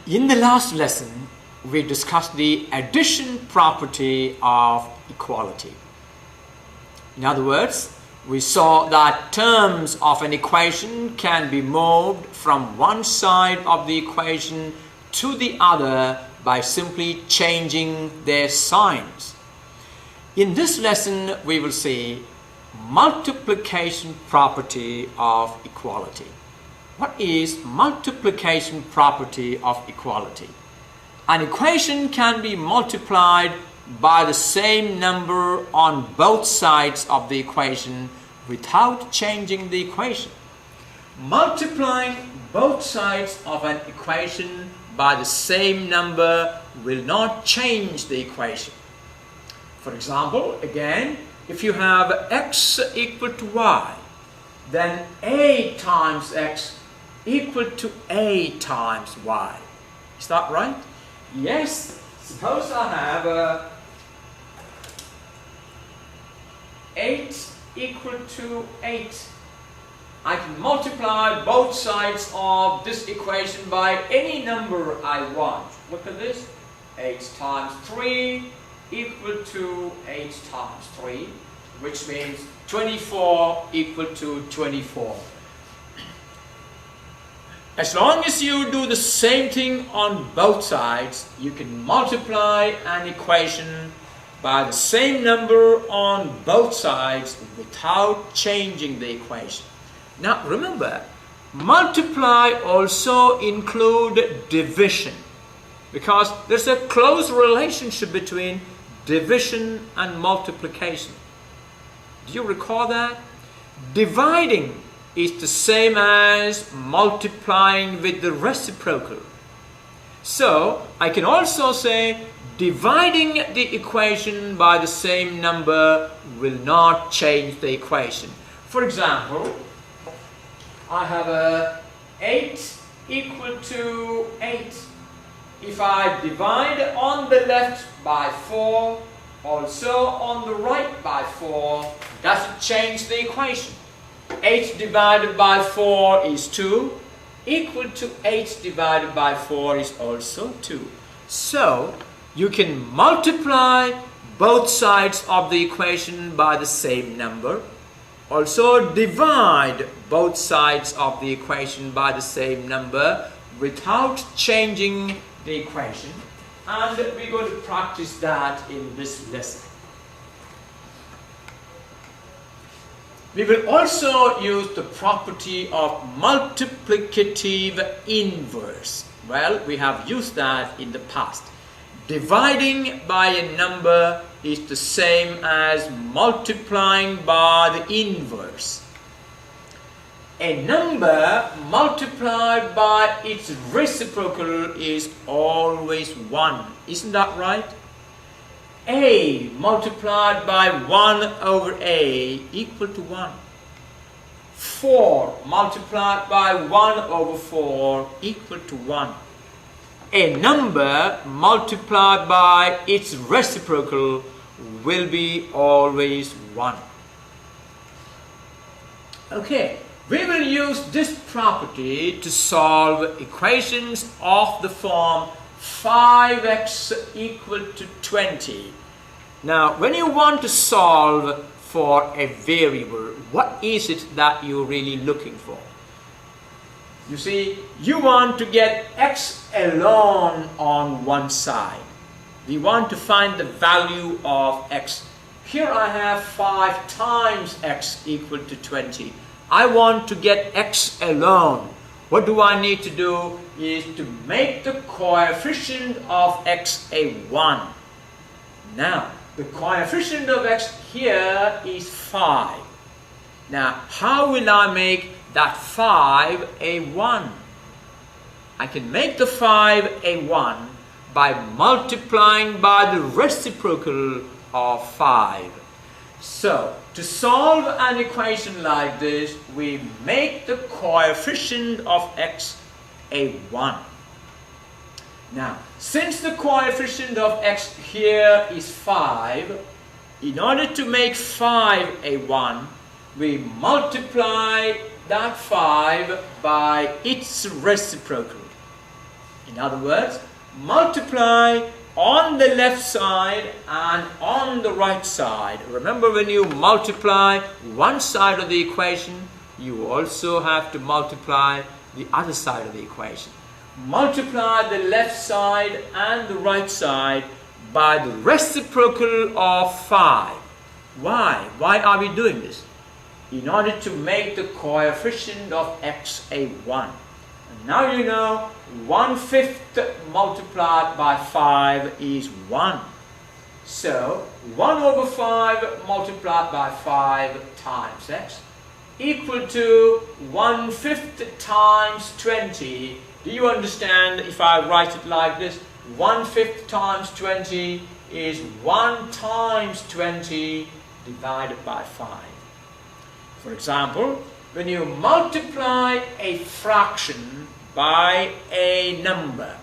In the last lesson, we discussed the addition property of equality. In other words, we saw that terms of an equation can be moved from one side of the equation to the other by simply changing their signs. In this lesson, we will see multiplication property of equality. What is multiplication property of equality? An equation can be multiplied by the same number on both sides of the equation without changing the equation. Multiplying both sides of an equation by the same number will not change the equation. For example, again, if you have x equal to y, then a times x equal to a times y. Is that right? Yes. Suppose I have 8 equal to 8. I can multiply both sides of this equation by any number I want. Look at this. 8 times 3 equal to 8 times 3, which means 24 equal to 24. As long as you do the same thing on both sides, you can multiply an equation by the same number on both sides without changing the equation. Now remember, multiply also include division, because there's a close relationship between division and multiplication. Do you recall that? Dividing is the same as multiplying with the reciprocal. So I can also say dividing the equation by the same number will not change the equation. For example, I have 8 equal to 8. If I divide on the left by 4, also on the right by 4, does it change the equation? 8 divided by 4 is 2, equal to 8 divided by 4 is also 2. So, you can multiply both sides of the equation by the same number, also divide both sides of the equation by the same number without changing the equation, and we're going to practice that in this lesson. We will also use the property of multiplicative inverse. Well, we have used that in the past. Dividing by a number is the same as multiplying by the inverse. A number multiplied by its reciprocal is always 1. Isn't that right? A multiplied by 1 over A equal to 1. 4 multiplied by 1 over 4 equal to 1. A number multiplied by its reciprocal will be always 1. Okay, we will use this property to solve equations of the form 5x equal to 20. Now, when you want to solve for a variable, what is it that you're really looking for? You see, you want to get x alone on one side. We want to find the value of x. Here I have 5 times x equal to 20. I want to get x alone. What do I need to do is to make the coefficient of x a 1. Now, the coefficient of x here is 5. Now, how will I make that 5 a 1? I can make the 5 a 1 by multiplying by the reciprocal of 5. So, to solve an equation like this, we make the coefficient of x a 1. Now, since the coefficient of x here is 5, in order to make 5 a 1, we multiply that 5 by its reciprocal. In other words, multiply on the left side and on the right side. Remember, when you multiply one side of the equation, you also have to multiply the other side of the equation. Multiply the left side and the right side by the reciprocal of 5. Why? Why are we doing this? In order to make the coefficient of x a 1. And now you know 1/5 multiplied by 5 is 1. So 1/5 multiplied by 5 times x equal to 1/5 times 20. Do you understand if I write it like this? 1/5 times 20 is 1 times 20 divided by 5. For example, when you multiply a fraction by a number,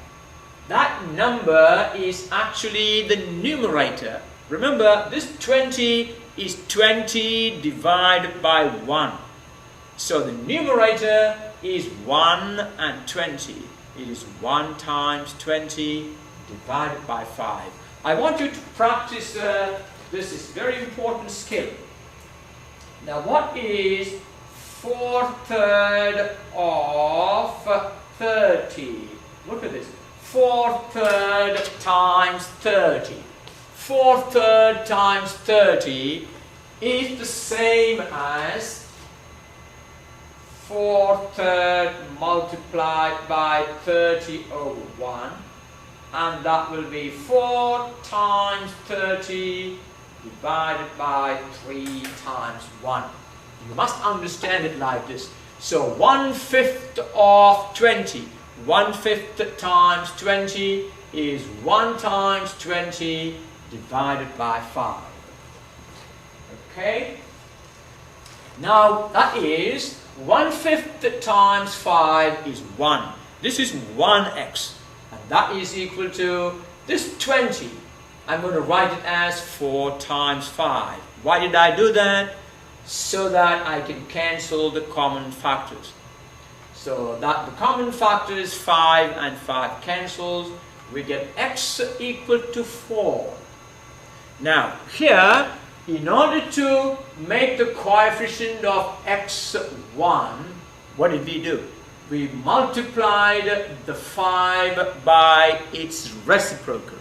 that number is actually the numerator. Remember, this 20 is 20 divided by 1. So the numerator is 1 and 20. It is 1 times 20 divided by 5. I want you to practice this is very important skill. Now, what is 4/3 of 30? Look at this. 4/3 times 30. 4/3 times 30 is the same as 4/3 multiplied by 30/1, and that will be 4 times 30 divided by 3 times 1. You must understand it like this. So 1/5 of 20. 1/5 times 20 is 1 times 20 divided by 5. Okay? Now that is 1/5 times 5 is 1. This is 1x. And that is equal to this 20. I'm going to write it as 4 times 5. Why did I do that? So that I can cancel the common factors. So that the common factor is 5 and 5 cancels. We get x equal to 4. Now here, in order to make the coefficient of x1, what did we do? We multiplied the 5 by its reciprocal.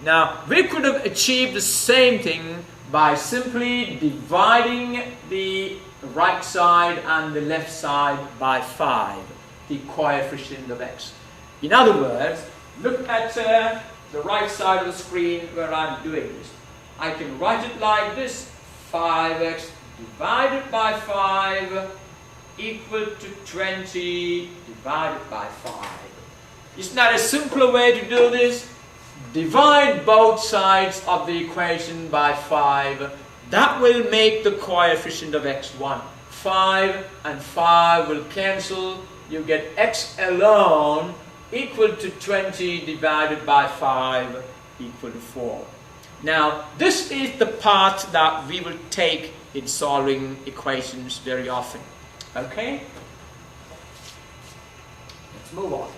Now, we could have achieved the same thing by simply dividing the right side and the left side by 5, the coefficient of x. In other words, look at the right side of the screen where I'm doing this. I can write it like this: 5x divided by 5 equal to 20 divided by 5. Isn't that a simpler way to do this? Divide both sides of the equation by 5. That will make the coefficient of x1. 5 and 5 will cancel. You get x alone equal to 20 divided by 5 equal to 4. Now, this is the path that we will take in solving equations very often. Okay? Let's move on.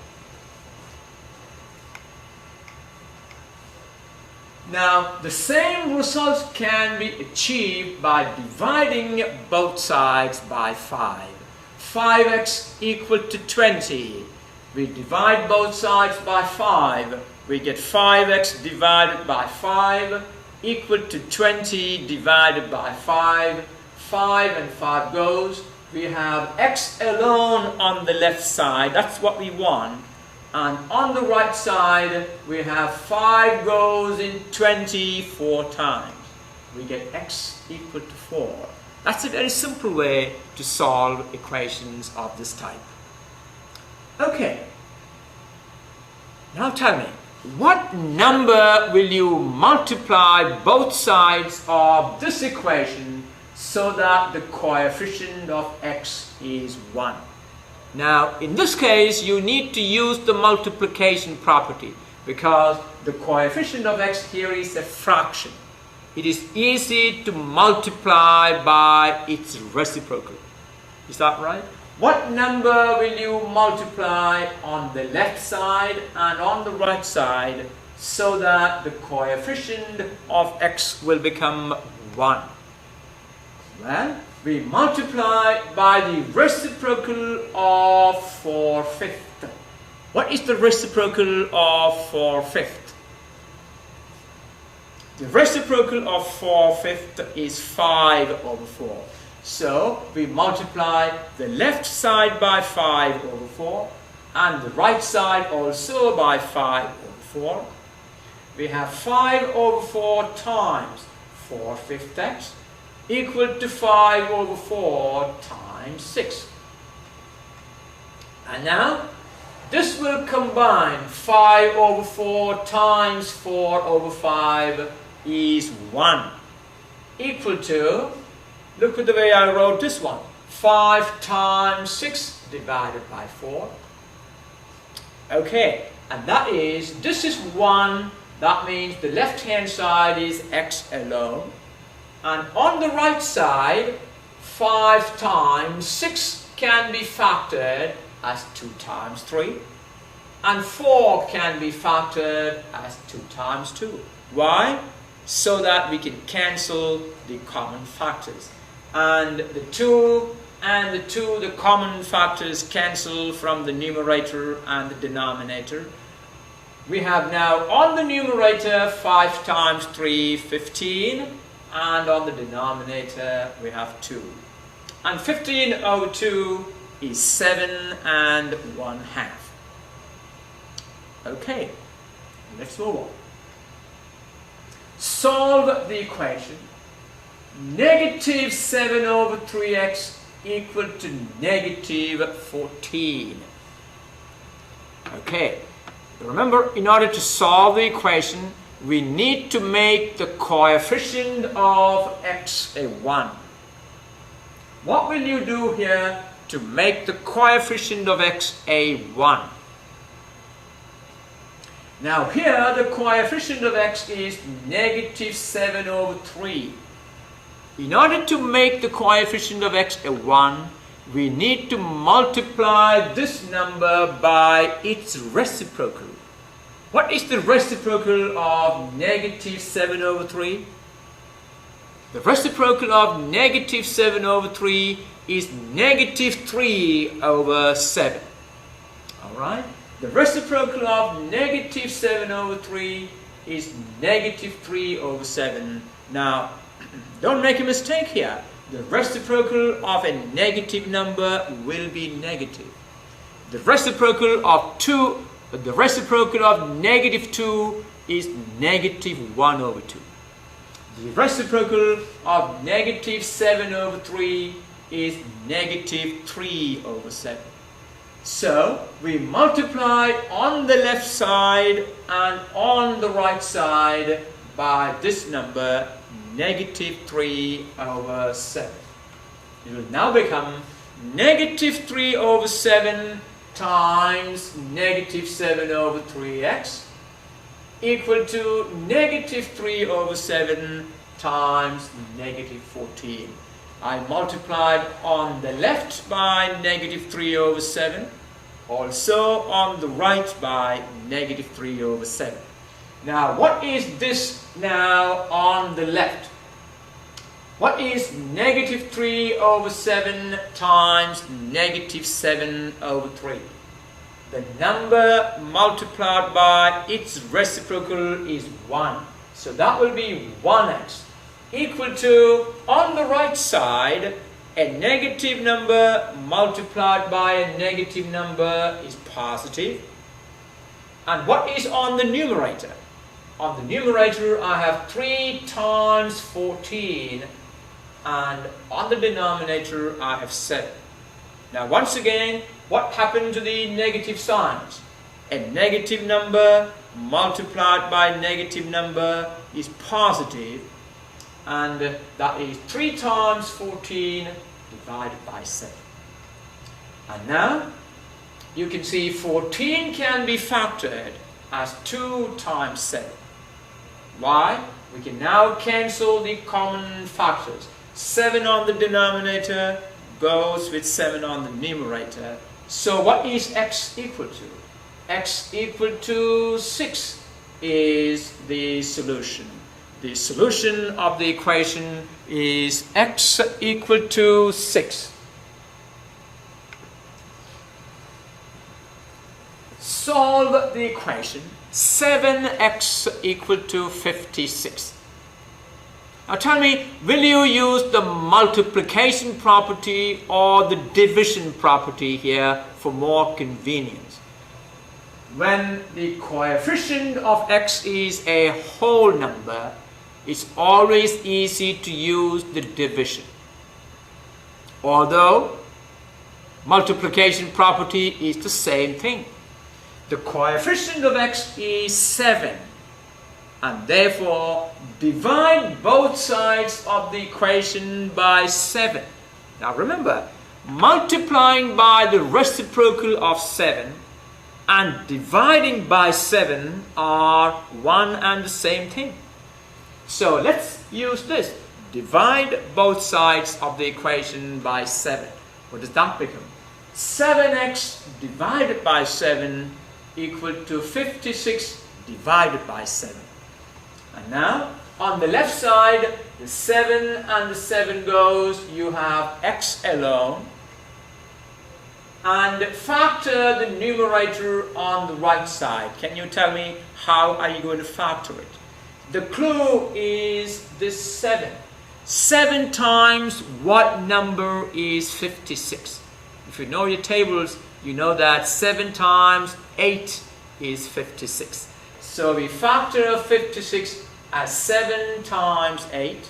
Now, the same results can be achieved by dividing both sides by 5. 5x equal to 20. We divide both sides by 5. We get 5x divided by 5 equal to 20 divided by 5. 5 and 5 goes. We have x alone on the left side. That's what we want. And on the right side, we have 5 goes in 20 4 times. We get x equal to 4. That's a very simple way to solve equations of this type. Okay. Now tell me, what number will you multiply both sides of this equation so that the coefficient of x is 1? Now, in this case, you need to use the multiplication property because the coefficient of x here is a fraction. It is easy to multiply by its reciprocal. Is that right? What number will you multiply on the left side and on the right side so that the coefficient of x will become 1? Well, we multiply by the reciprocal of 4/5. What is the reciprocal of 4/5? The reciprocal of 4/5 is 5/4. So we multiply the left side by 5/4 and the right side also by 5/4. We have 5/4 times 4/5 x equal to 5/4 times 6. And now this will combine. 5/4 times 4/5 is 1, equal to, look at the way I wrote this one, 5 times 6 divided by 4. Okay, and this is 1, that means the left hand side is x alone. And on the right side, 5 times 6 can be factored as 2 times 3. And 4 can be factored as 2 times 2. Why? So that we can cancel the common factors. And the 2 and the common factors cancel from the numerator and the denominator. We have now on the numerator 5 times 3, 15. And on the denominator we have 2. And 15/2 is 7 1/2. Okay, let's move on. Solve the equation. Negative 7/3x equal to negative 14. Okay, remember, in order to solve the equation, we need to make the coefficient of x a 1. What will you do here to make the coefficient of x a 1? Now here the coefficient of x is negative 7/3. In order to make the coefficient of x a 1, we need to multiply this number by its reciprocal. What is the reciprocal of negative 7/3? The reciprocal of negative 7/3 is negative 3/7. Alright? The reciprocal of negative 7/3 is negative 3/7. Now, don't make a mistake here. The reciprocal of a negative number will be negative. The reciprocal of negative 2 is negative 1/2. The reciprocal of negative 7/3 is negative 3/7. So we multiply on the left side and on the right side by this number, negative 3/7. It will now become negative 3/7 times negative 7/3x equal to negative 3/7 times negative 14. I multiplied on the left by negative 3/7, also on the right by negative 3/7. Now what is this now on the left? What is negative 3/7 times negative 7/3? The number multiplied by its reciprocal is 1. So that will be 1x equal to, on the right side, a negative number multiplied by a negative number is positive. And what is on the numerator? On the numerator I have 3 times 14, and on the denominator I have 7. Now once again, what happened to the negative signs? A negative number multiplied by a negative number is positive, and that is 3 times 14 divided by 7. And now you can see 14 can be factored as 2 times 7. Why? We can now cancel the common factors. 7 on the denominator goes with 7 on the numerator. So what is x equal to? X equal to 6 is the solution. The solution of the equation is x equal to 6. Solve the equation 7x equal to 56. Now tell me, will you use the multiplication property or the division property here for more convenience? When the coefficient of x is a whole number, it's always easy to use the division. Although multiplication property is the same thing. The coefficient of x is 7, and therefore divide both sides of the equation by 7. Now remember, multiplying by the reciprocal of 7 and dividing by 7 are one and the same thing. So let's use this. Divide both sides of the equation by 7. What does that become? 7x divided by 7 equal to 56 divided by 7. And now on the left side, the 7 and the 7 goes, you have x alone, and factor the numerator on the right side. Can you tell me how are you going to factor it? The clue is this 7. 7 times what number is 56? If you know your tables, you know that 7 times 8 is 56. So we factor 56 as 7 times 8.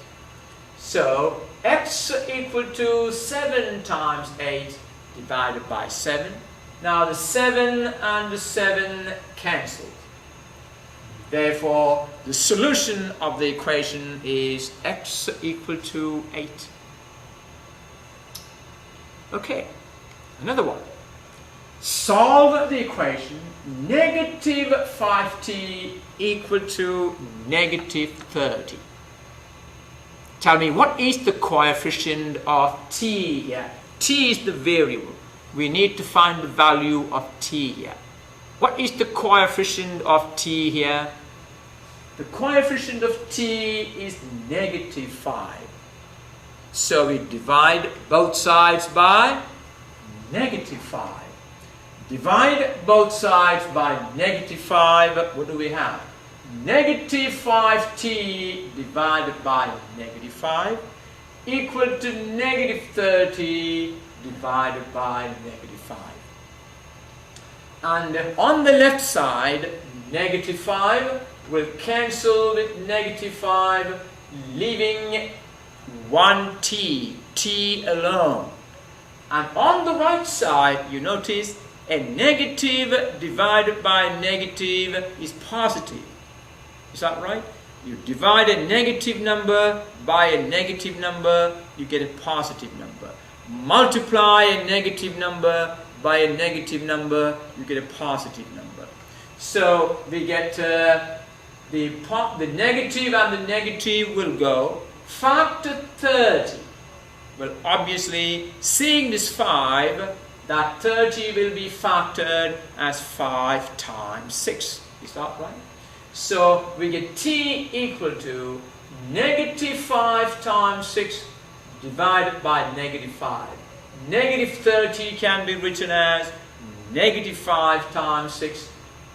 So x equal to 7 times 8 divided by 7. Now the 7 and the 7 cancel. Therefore, the solution of the equation is x equal to 8. Okay, another one. Solve the equation negative 5t equal to negative 30. Tell me, what is the coefficient of t here? T is the variable. We need to find the value of t here. What is the coefficient of t here? The coefficient of t is negative 5. So we divide both sides by negative 5. Divide both sides by negative 5. What do we have? Negative 5t divided by negative 5 equal to negative 30 divided by negative 5. And on the left side, negative 5 will cancel with negative 5, leaving 1t, t alone. And on the right side, you notice a negative divided by negative is positive. Is that right? You divide a negative number by a negative number, you get a positive number. Multiply a negative number by a negative number, you get a positive number. So we get the negative and the negative will go. Factor 30. Well, obviously, seeing this 5, that 30 will be factored as 5 times 6. Is that right? So we get t equal to negative 5 times 6 divided by negative 5. Negative 30 can be written as negative 5 times 6.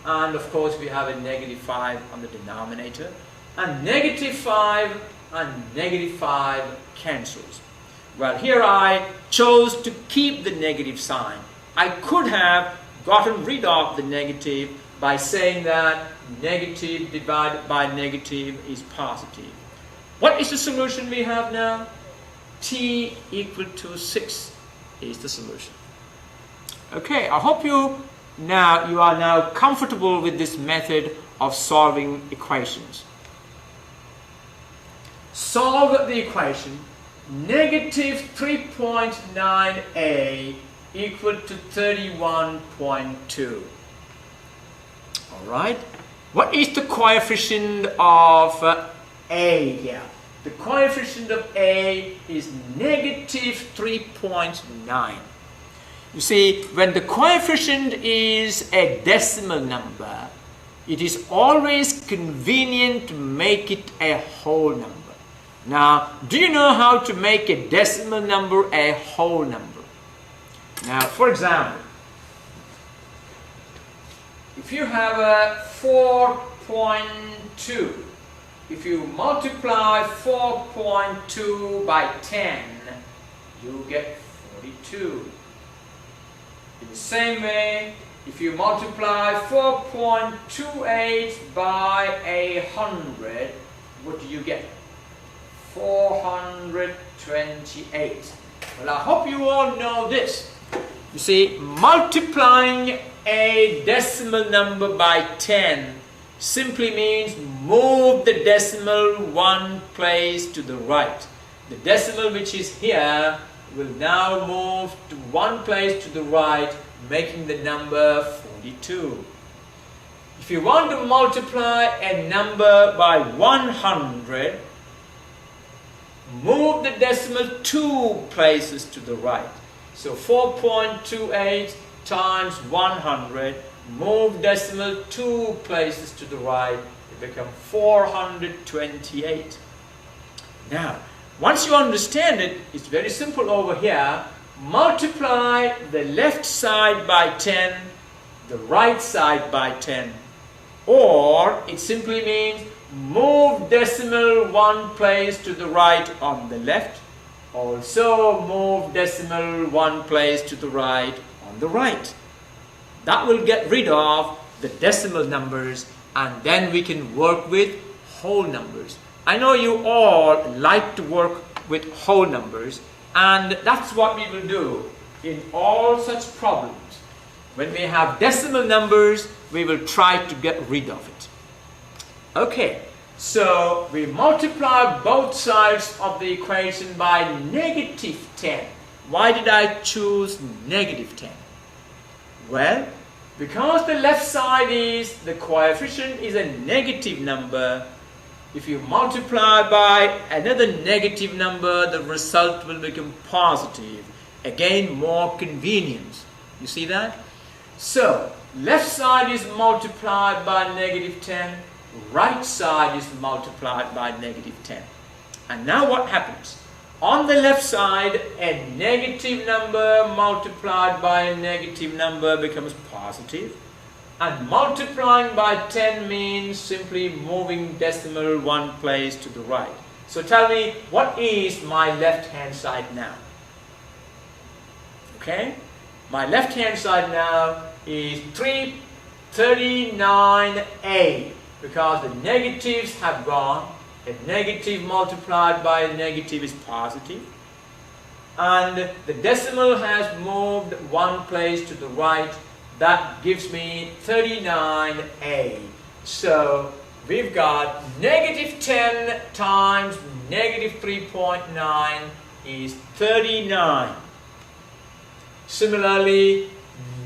And of course we have a negative 5 on the denominator. And negative 5 and negative 5 cancels. Well, here I chose to keep the negative sign. I could have gotten rid of the negative by saying that negative divided by negative is positive. What is the solution we have now? T equal to 6 is the solution. Okay, I hope you are now comfortable with this method of solving equations. Solve the equation negative 3.9a equal to 31.2. Alright, what is the coefficient of a here? the coefficient of A is negative 3.9. You see, when the coefficient is a decimal number, it is always convenient to make it a whole number. Now, do you know how to make a decimal number a whole number? Now, for example, if you have a 4.2, if you multiply 4.2 by 10, you get 42. In the same way, if you multiply 4.28 by 100, what do you get? 428. Well, I hope you all know this. You see, multiplying a decimal number by 10 simply means move the decimal one place to the right. The decimal which is here will now move to one place to the right, making the number 42. If you want to multiply a number by 100, move the decimal 2 places to the right. So 4.28 times 100, move decimal 2 places to the right, it becomes 428. Now, once you understand it, it's very simple over here. Multiply the left side by 10, the right side by 10. Or, it simply means move decimal 1 place to the right on the left. Also move decimal 1 place to the right on the right. That will get rid of the decimal numbers, and then we can work with whole numbers. I know you all like to work with whole numbers, and that's what we will do in all such problems. When we have decimal numbers, we will try to get rid of it. Okay, so we multiply both sides of the equation by negative 10. Why did I choose negative 10? Well, because the left side is, the coefficient is a negative number, if you multiply by another negative number, the result will become positive. Again, more convenience. You see that? So, left side is multiplied by negative 10, right side is multiplied by negative 10. And now what happens? On the left side, a negative number multiplied by a negative number becomes positive. And multiplying by 10 means simply moving decimal 1 place to the right. So tell me, what is my left hand side now? Okay? My left hand side now is 339A, because the negatives have gone. A negative multiplied by a negative is positive. And the decimal has moved 1 place to the right. That gives me 39A. So we've got negative 10 times negative 3.9 is 39. Similarly,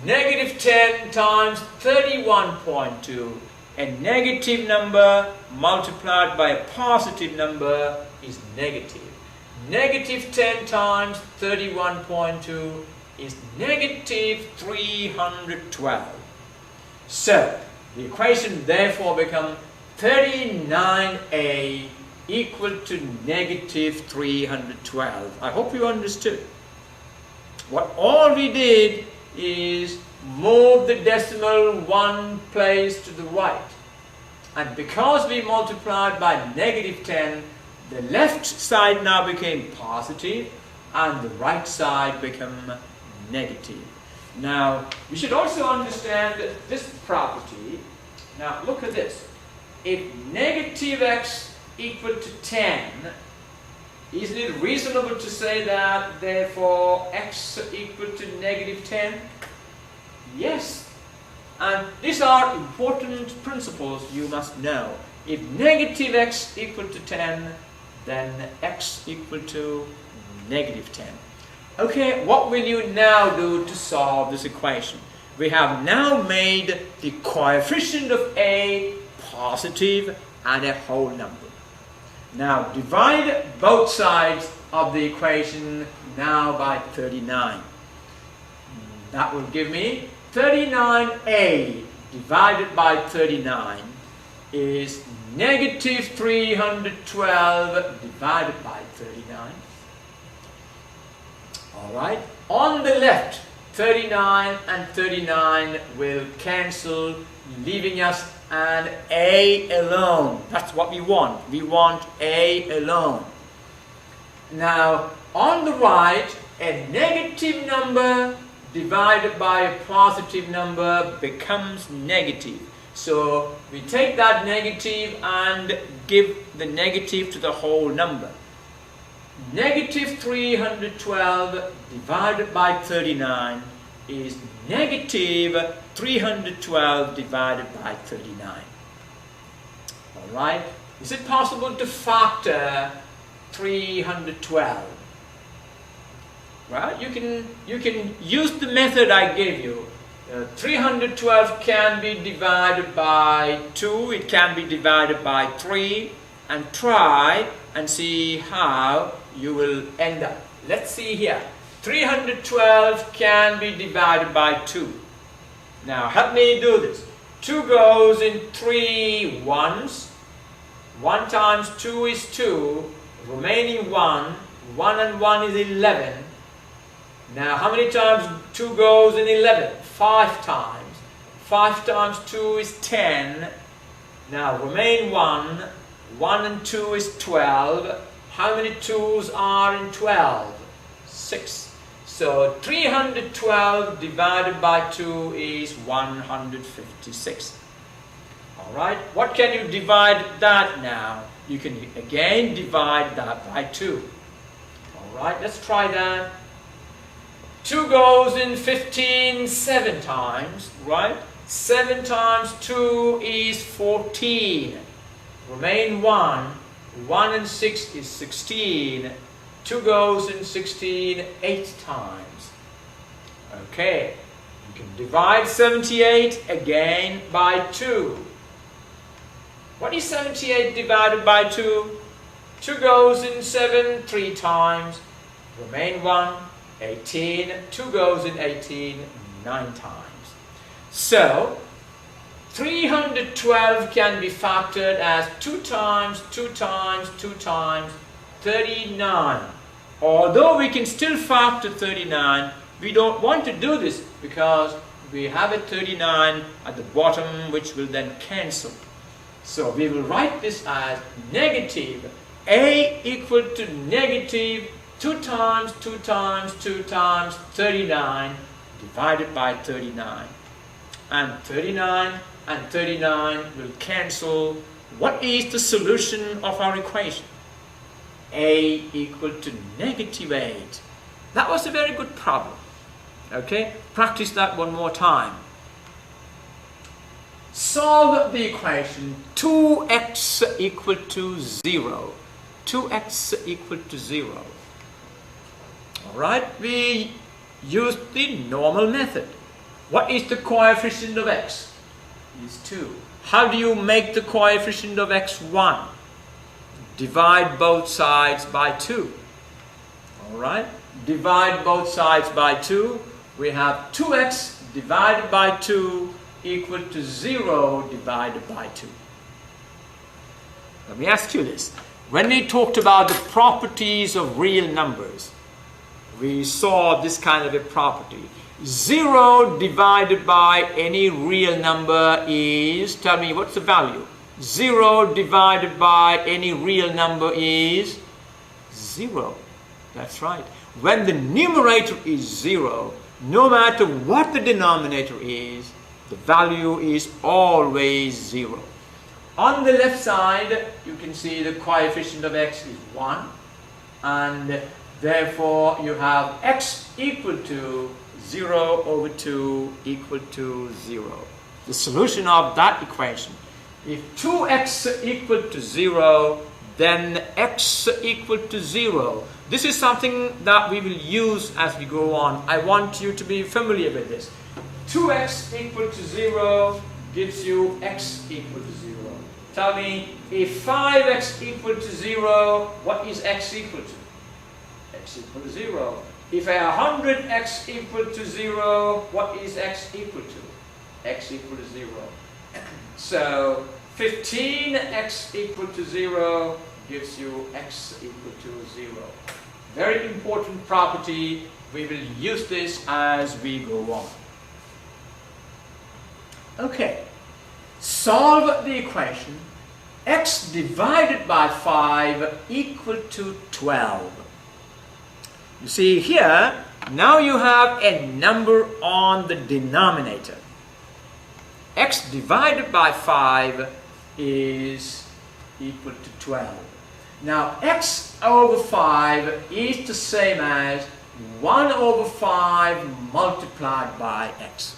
negative 10 times 31.2. A negative number multiplied by a positive number is negative. Negative 10 times 31.2 is negative 312. So, the equation therefore becomes 39A equal to negative 312. I hope you understood. What all we did is move the decimal 1 place to the right. And because we multiplied by negative 10, the left side now became positive and the right side became negative. Now, we should also understand this property. Now, look at this. If negative x equal to 10, isn't it reasonable to say that, therefore, x equal to negative 10? Yes. And these are important principles you must know. If negative x equal to 10, then x equal to negative 10. Okay, what will you now do to solve this equation? We have now made the coefficient of A positive and a whole number. Now divide both sides of the equation now by 39. That will give me 39a divided by 39 is negative 312 divided by 39. Alright, on the left 39 and 39 will cancel, leaving us an a alone. That's what we want. We want a alone. Now on the right, a negative number divided by a positive number becomes negative. So we take that negative and give the negative to the whole number. Negative 312 divided by 39 is negative 312 divided by 39. Alright, is it possible to factor 312? Well, you can use the method I gave you. 312 can be divided by 2, it can be divided by 3, and try and see how you will end up. Let's see here. 312 can be divided by 2. Now help me do this. 2 goes in 3 ones. 1 times 2 is 2. Remaining 1. 1 and 1 is 11. Now how many times 2 goes in 11? 5 times. 5 times 2 is 10. Now remain 1. 1 and 2 is 12. How many 2's are in 12? 6. So 312 divided by 2 is 156. Alright, what can you divide that now? You can again divide that by 2. Alright, let's try that. 2 goes in 15 7 times, right? 7 times 2 is 14. Remain 1. 1 and 6 is 16. 2 goes in 16 8 times. Okay, you can divide 78 again by 2. What is 78 divided by 2? 2 goes in 7 3 times. Remain 1. 18. 2 goes in 18 9 times. So 312 can be factored as 2 times 2 times 2 times 39. Although we can still factor 39, we don't want to do this because we have a 39 at the bottom which will then cancel. So we will write this as negative a equal to negative 2 times 2 times 2 times 39 divided by 39. And 39 and 39 will cancel. What is the solution of our equation? A equal to negative 8. That was a very good problem. Okay, practice that one more time. Solve the equation 2x equal to 0. 2x equal to 0. Alright, we use the normal method. What is the coefficient of x? Is 2. How do you make the coefficient of x 1? Divide both sides by 2. Alright, divide both sides by 2. We have 2x divided by 2 equal to 0 divided by 2. Let me ask you this. When we talked about the properties of real numbers, we saw this kind of a property. 0 divided by any real number is, tell me what's the value? 0 divided by any real number is 0. That's right. When the numerator is 0, no matter what the denominator is, the value is always 0. On the left side, you can see the coefficient of x is 1, and therefore you have x equal to 0 over 2 equal to 0. The solution of that equation, if 2x equal to 0, then x equal to 0. This is something that we will use as we go on. I want you to be familiar with this. 2x equal to 0 gives you x equal to 0. Tell me, if 5x equal to 0, what is x equal to? X equal to 0. If 100x equal to 0, what is x equal to? X equal to 0. So 15x equal to 0 gives you x equal to 0. Very important property. We will use this as we go on. Okay. Solve the equation x divided by 5 equal to 12. You see here, now you have a number on the denominator. X divided by 5 is equal to 12. Now x over 5 is the same as 1 over 5 multiplied by x.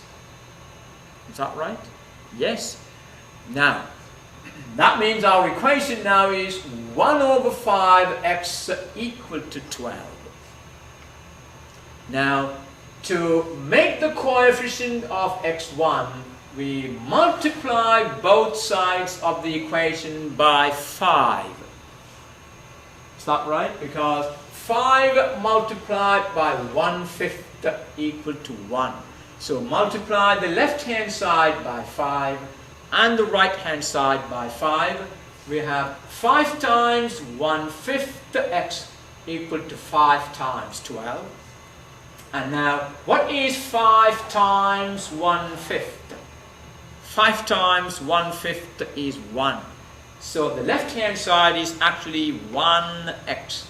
Is that right? Yes. Now, that means our equation now is 1 over 5x equal to 12. Now, to make the coefficient of x1, we multiply both sides of the equation by 5. Is that right? Because 5 multiplied by 1/5 equal to 1. So multiply the left-hand side by 5 and the right-hand side by 5. We have 5 times 1/5 x equal to 5 times 12. And now, what is 5 times 1/5? 5 times 1/5 is 1. So the left-hand side is actually 1x.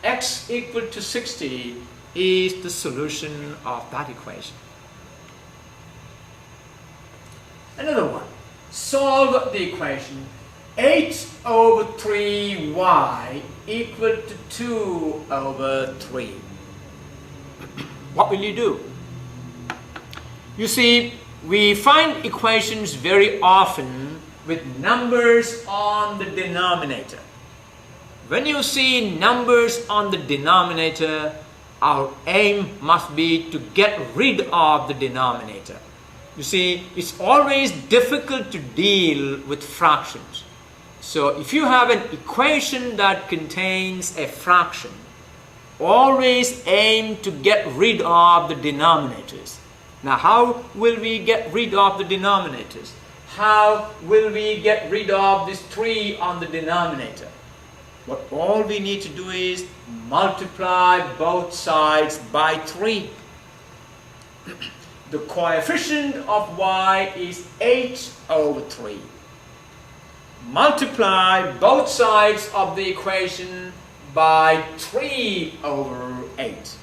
X equal to 60 is the solution of that equation. Another one. Solve the equation 8 over 3y equal to 2 over 3. What will you do? You see, we find equations very often with numbers on the denominator. When you see numbers on the denominator, our aim must be to get rid of the denominator. You see, it's always difficult to deal with fractions. So if you have an equation that contains a fraction, always aim to get rid of the denominators. Now, how will we get rid of the denominators? How will we get rid of this 3 on the denominator? What all we need to do is multiply both sides by 3. The coefficient of y is 8 over 3. Multiply both sides of the equation by 3 over 8.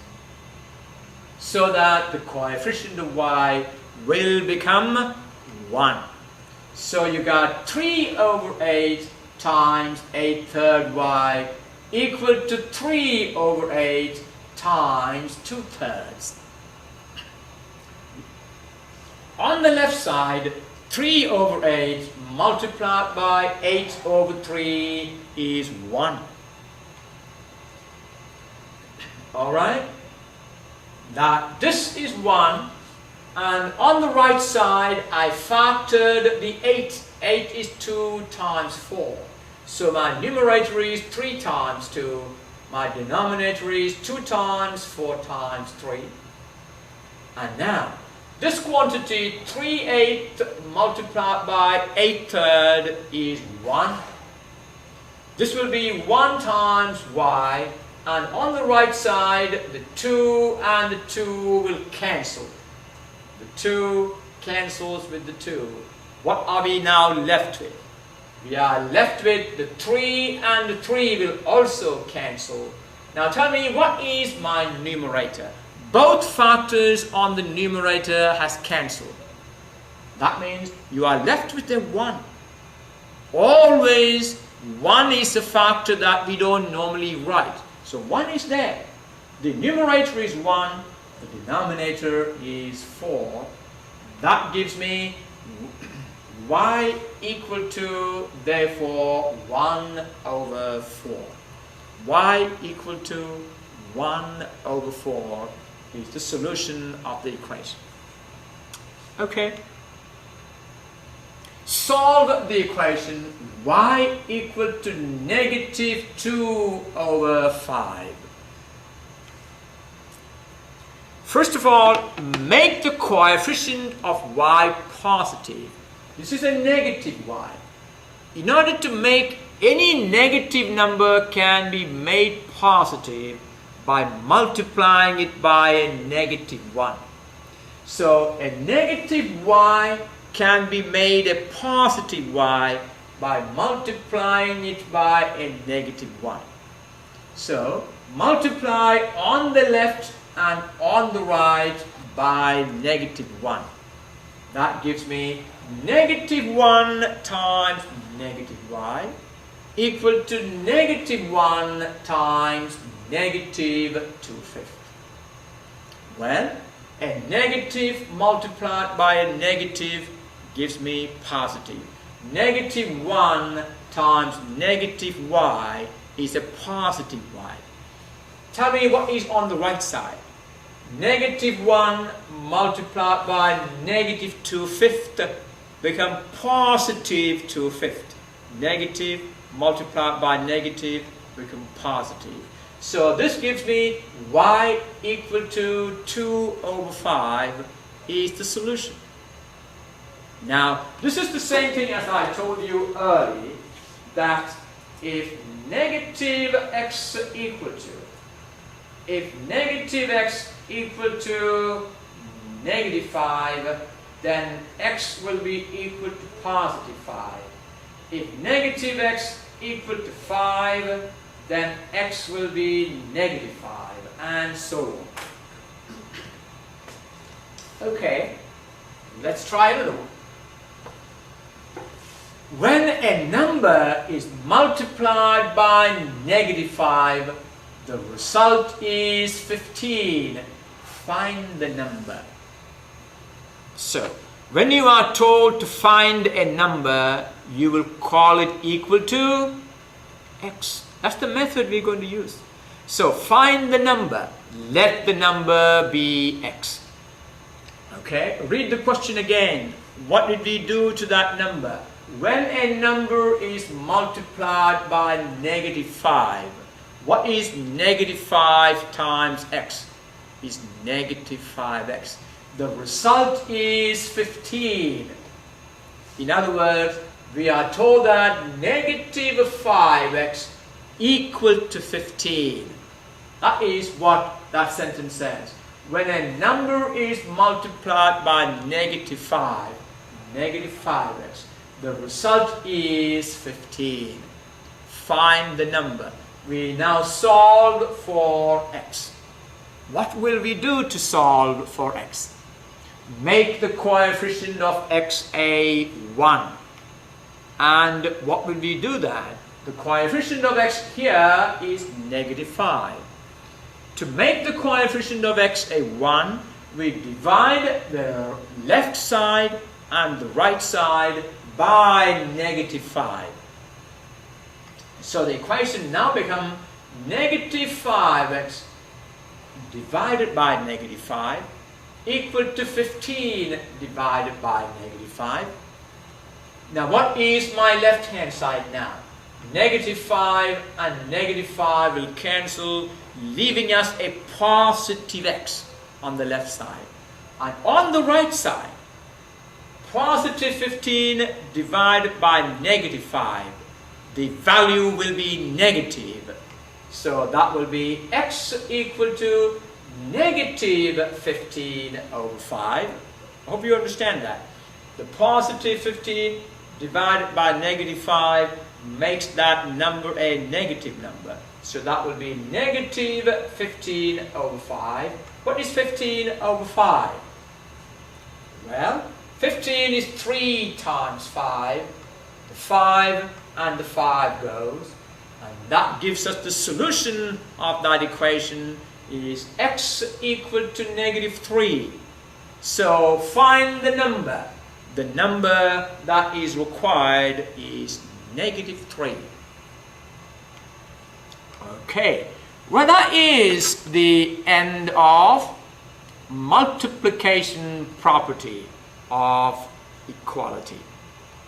So that the coefficient of y will become 1. So you got 3 over 8 times 8/3 y equal to 3 over 8 times 2/3. On the left side, 3 over 8 multiplied by 8 over 3 is 1. Alright? Now this is 1, and on the right side I factored the 8. 8 is 2 times 4. So my numerator is 3 times 2. My denominator is 2 times 4 times 3. And now, this quantity 3/8 multiplied by 8/3 is 1. This will be 1 times y, and on the right side the 2 and the 2 will cancel. The 2 cancels with the 2. What are we now left with? We are left with the 3 and the 3 will also cancel. Now tell me, what is my numerator? Both factors on the numerator has cancelled. That means you are left with a 1. Always 1 is a factor that we don't normally write. So 1 is there. The numerator is 1. The denominator is 4. That gives me y equal to, therefore, 1 over 4. Y equal to 1 over 4 is the solution of the equation. Okay. solve the equation y equal to negative 2 over 5. First of all, make the coefficient of y positive. This is a negative y. In order to make any negative number can be made positive by multiplying it by a negative 1. So a negative y can be made a positive y by multiplying it by a negative 1. So multiply on the left and on the right by negative 1. That gives me negative 1 times negative y equal to negative 1 times negative 2/5. Well, a negative multiplied by a negative gives me positive. Negative 1 times negative y is a positive y. Tell me what is on the right side. Negative 1 multiplied by negative 2/5 become positive 2/5. Negative multiplied by negative become positive. So this gives me y equal to 2 over 5 is the solution. Now, this is the same thing as I told you earlier, that if negative x equal to negative 5, then x will be equal to positive 5. If negative x equal to 5, then x will be negative 5, and so on. Okay, let's try another one. When a number is multiplied by negative 5, the result is 15. Find the number. So, when you are told to find a number, you will call it equal to x. That's the method we're going to use. So, find the number. Let the number be x. Okay, read the question again. What did we do to that number? When a number is multiplied by negative 5, what is negative 5 times x? Is negative 5x. The result is 15. In other words, we are told that negative 5x equal to 15. That is what that sentence says. When a number is multiplied by negative 5x, the result is 15. Find the number. We now solve for x. What will we do to solve for x? Make the coefficient of x a 1. And what will we do that? The coefficient of x here is negative 5. To make the coefficient of x a 1, we divide the left side and the right side by negative 5. So the equation now becomes negative 5x divided by negative 5 equal to 15 divided by negative 5. Now what is my left hand side now? Negative 5 and negative 5 will cancel, leaving us a positive x on the left side. And on the right side, positive 15 divided by negative 5, the value will be negative. So that will be x equal to negative 15 over 5. I hope you understand that. The positive 15 divided by negative 5 makes that number a negative number. So that will be negative 15 over 5. What is 15 over 5? Well, 15 is 3 times 5. The 5 and the 5 goes. And that gives us the solution of that equation is x equal to negative 3. So find the number. The number that is required is negative 3. Okay, well, that is the end of multiplication property of equality.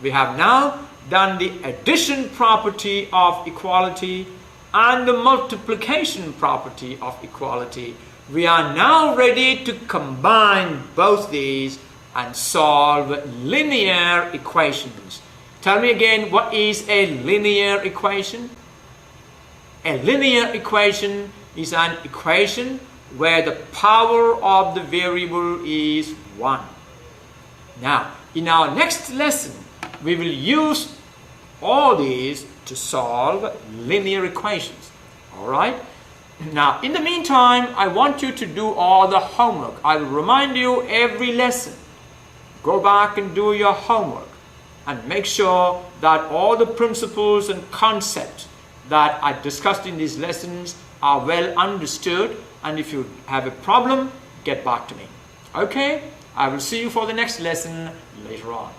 We have now done the addition property of equality and the multiplication property of equality. We are now ready to combine both these and solve linear equations. Tell me again, what is a linear equation? A linear equation is an equation where the power of the variable is 1. Now, in our next lesson, we will use all these to solve linear equations. Alright? Now, in the meantime, I want you to do all the homework. I will remind you every lesson. Go back and do your homework and make sure that all the principles and concepts that I discussed in these lessons are well understood, and if you have a problem, get back to me. Okay? I will see you for the next lesson later on.